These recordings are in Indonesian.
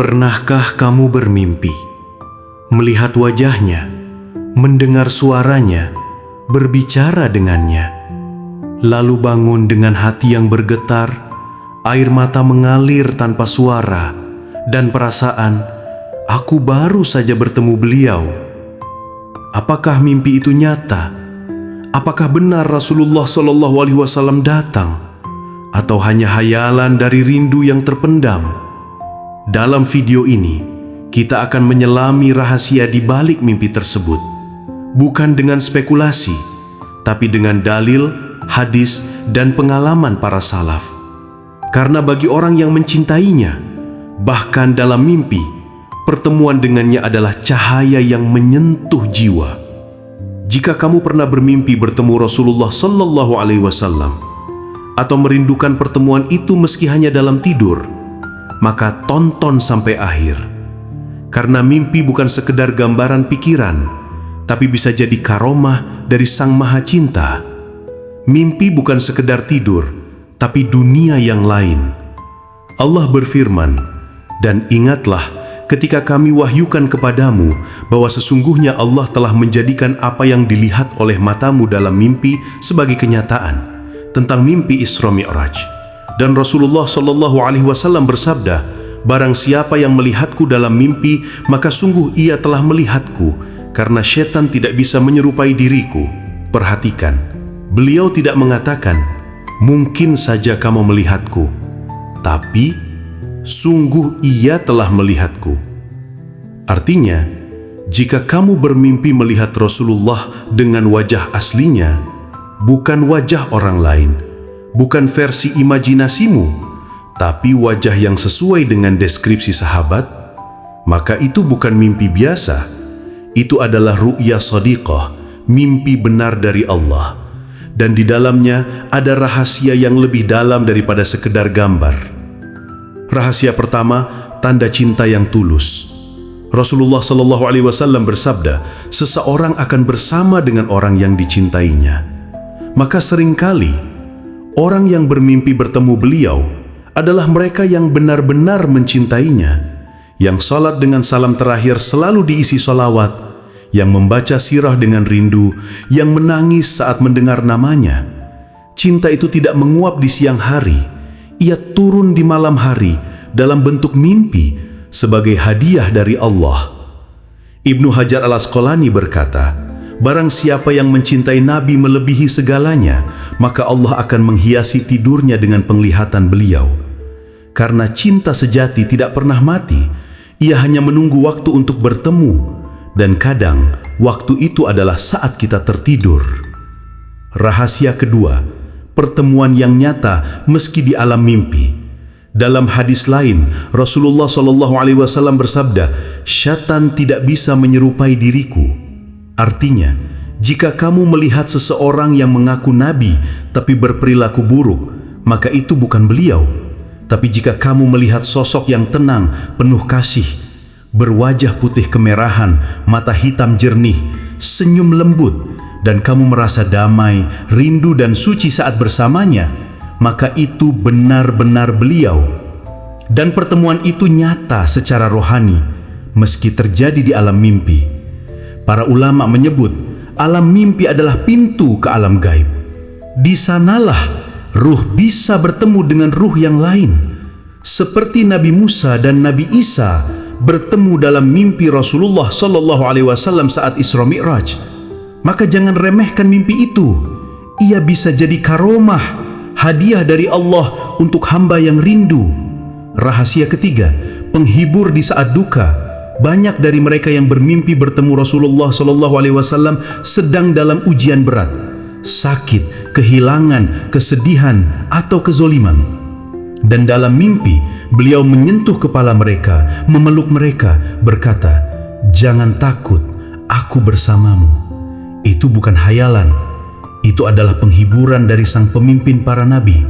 Pernahkah kamu bermimpi, melihat wajahnya, mendengar suaranya, berbicara dengannya, lalu bangun dengan hati yang bergetar, air mata mengalir tanpa suara, dan perasaan, aku baru saja bertemu beliau? Apakah mimpi itu nyata? Apakah benar Rasulullah SAW datang? Atau hanya hayalan dari rindu yang terpendam? Dalam video ini, kita akan menyelami rahasia di balik mimpi tersebut. Bukan dengan spekulasi, tapi dengan dalil, hadis, dan pengalaman para salaf. Karena bagi orang yang mencintainya, bahkan dalam mimpi, pertemuan dengannya adalah cahaya yang menyentuh jiwa. Jika kamu pernah bermimpi bertemu Rasulullah SAW atau merindukan pertemuan itu meski hanya dalam tidur, maka tonton sampai akhir. Karena mimpi bukan sekedar gambaran pikiran, tapi bisa jadi karomah dari Sang Maha Cinta. Mimpi bukan sekedar tidur, tapi dunia yang lain. Allah berfirman, "Dan ingatlah ketika kami wahyukan kepadamu bahwa sesungguhnya Allah telah menjadikan apa yang dilihat oleh matamu dalam mimpi sebagai kenyataan." Tentang mimpi Isra Mi'raj. Dan Rasulullah SAW bersabda, "Barang siapa yang melihatku dalam mimpi, maka sungguh ia telah melihatku, karena setan tidak bisa menyerupai diriku." Perhatikan, beliau tidak mengatakan, "Mungkin saja kamu melihatku," tapi "Sungguh ia telah melihatku." Artinya, jika kamu bermimpi melihat Rasulullah dengan wajah aslinya, bukan wajah orang lain, bukan versi imajinasimu, tapi wajah yang sesuai dengan deskripsi sahabat, maka itu bukan mimpi biasa. Itu adalah ru'ya shadiqah, mimpi benar dari Allah. Dan di dalamnya ada rahasia yang lebih dalam daripada sekedar gambar. Rahasia pertama, tanda cinta yang tulus. Rasulullah SAW bersabda, seseorang akan bersama dengan orang yang dicintainya. Maka seringkali orang yang bermimpi bertemu beliau adalah mereka yang benar-benar mencintainya, yang salat dengan salam terakhir selalu diisi salawat, yang membaca sirah dengan rindu, yang menangis saat mendengar namanya. Cinta itu tidak menguap di siang hari, ia turun di malam hari dalam bentuk mimpi sebagai hadiah dari Allah. Ibnu Hajar al-Asqalani berkata, "Barang siapa yang mencintai Nabi melebihi segalanya, maka Allah akan menghiasi tidurnya dengan penglihatan beliau. Karena cinta sejati tidak pernah mati, ia hanya menunggu waktu untuk bertemu, dan kadang waktu itu adalah saat kita tertidur." Rahasia kedua, pertemuan yang nyata meski di alam mimpi. Dalam hadis lain, Rasulullah SAW bersabda, "Syaitan tidak bisa menyerupai diriku." Artinya, jika kamu melihat seseorang yang mengaku nabi tapi berperilaku buruk, maka itu bukan beliau. Tapi jika kamu melihat sosok yang tenang, penuh kasih, berwajah putih kemerahan, mata hitam jernih, senyum lembut, dan kamu merasa damai, rindu dan suci saat bersamanya, maka itu benar-benar beliau. Dan pertemuan itu nyata secara rohani, meski terjadi di alam mimpi. Para ulama menyebut, alam mimpi adalah pintu ke alam gaib. Di sanalah ruh bisa bertemu dengan ruh yang lain. Seperti Nabi Musa dan Nabi Isa bertemu dalam mimpi Rasulullah SAW saat Isra Mi'raj. Maka jangan remehkan mimpi itu. Ia bisa jadi karomah, hadiah dari Allah untuk hamba yang rindu. Rahasia ketiga, penghibur di saat duka. Banyak dari mereka yang bermimpi bertemu Rasulullah SAW sedang dalam ujian berat, sakit, kehilangan, kesedihan, atau kezoliman. Dan dalam mimpi, beliau menyentuh kepala mereka, memeluk mereka, berkata, "Jangan takut, aku bersamamu." Itu bukan hayalan, itu adalah penghiburan dari sang pemimpin para nabi.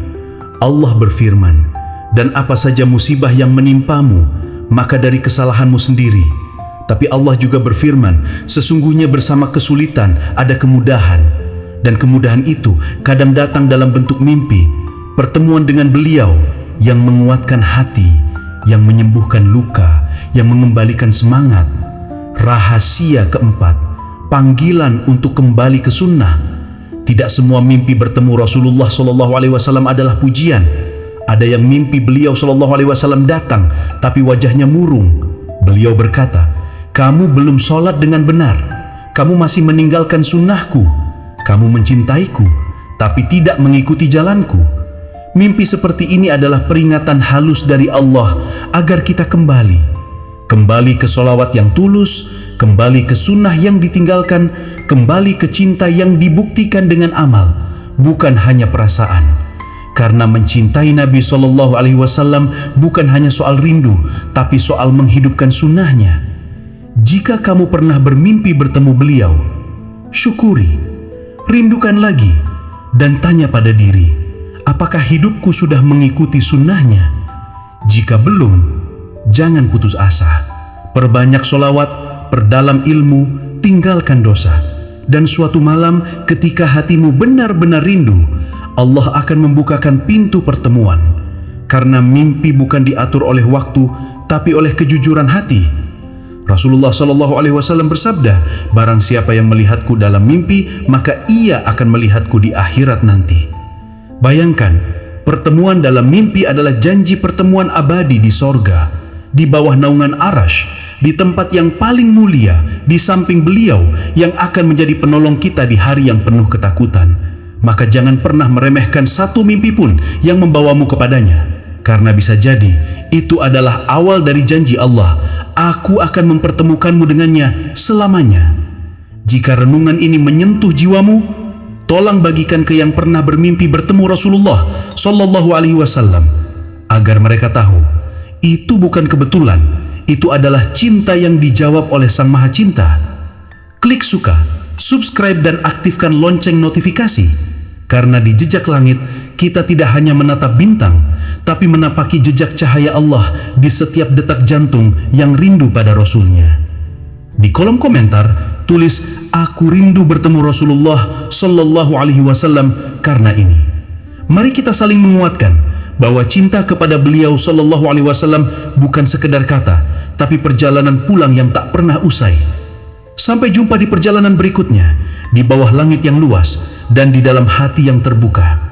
Allah berfirman, "Dan apa saja musibah yang menimpamu, maka dari kesalahanmu sendiri." Tapi Allah juga berfirman, "Sesungguhnya bersama kesulitan ada kemudahan." Dan kemudahan itu kadang datang dalam bentuk mimpi. Pertemuan dengan beliau yang menguatkan hati, yang menyembuhkan luka, yang mengembalikan semangat. Rahasia keempat, panggilan untuk kembali ke sunnah. Tidak semua mimpi bertemu Rasulullah SAW adalah pujian. Ada yang mimpi beliau SAW datang, tapi wajahnya murung. Beliau berkata, "Kamu belum sholat dengan benar. Kamu masih meninggalkan sunnahku. Kamu mencintaiku, tapi tidak mengikuti jalanku." Mimpi seperti ini adalah peringatan halus dari Allah agar kita kembali ke sholawat yang tulus, kembali ke sunnah yang ditinggalkan, kembali ke cinta yang dibuktikan dengan amal, bukan hanya perasaan. Karena mencintai Nabi SAW bukan hanya soal rindu, tapi soal menghidupkan sunnahnya. Jika kamu pernah bermimpi bertemu beliau, syukuri, rindukan lagi, dan tanya pada diri, apakah hidupku sudah mengikuti sunnahnya? Jika belum, jangan putus asa. Perbanyak sholawat, perdalam ilmu, tinggalkan dosa. Dan suatu malam ketika hatimu benar-benar rindu, Allah akan membukakan pintu pertemuan. Karena mimpi bukan diatur oleh waktu, tapi oleh kejujuran hati. Rasulullah SAW bersabda, "Barang siapa yang melihatku dalam mimpi, maka ia akan melihatku di akhirat nanti." Bayangkan, pertemuan dalam mimpi adalah janji pertemuan abadi di sorga, di bawah naungan Arash, di tempat yang paling mulia, di samping beliau yang akan menjadi penolong kita di hari yang penuh ketakutan. Maka jangan pernah meremehkan satu mimpi pun yang membawamu kepadanya, karena bisa jadi itu adalah awal dari janji Allah, "Aku akan mempertemukanmu dengannya selamanya." Jika renungan ini menyentuh jiwamu, tolong bagikan ke yang pernah bermimpi bertemu Rasulullah SAW, agar mereka tahu itu bukan kebetulan, itu adalah cinta yang dijawab oleh Sang Maha Cinta. Klik suka, subscribe, dan aktifkan lonceng notifikasi, karena di Jejak Langit kita tidak hanya menatap bintang, tapi menapaki jejak cahaya Allah di setiap detak jantung yang rindu pada Rasulnya. Di kolom komentar tulis, "Aku rindu bertemu Rasulullah SAW karena ini." Mari kita saling menguatkan bahwa cinta kepada beliau SAW bukan sekedar kata, tapi perjalanan pulang yang tak pernah usai. Sampai jumpa di perjalanan berikutnya, di bawah langit yang luas dan di dalam hati yang terbuka.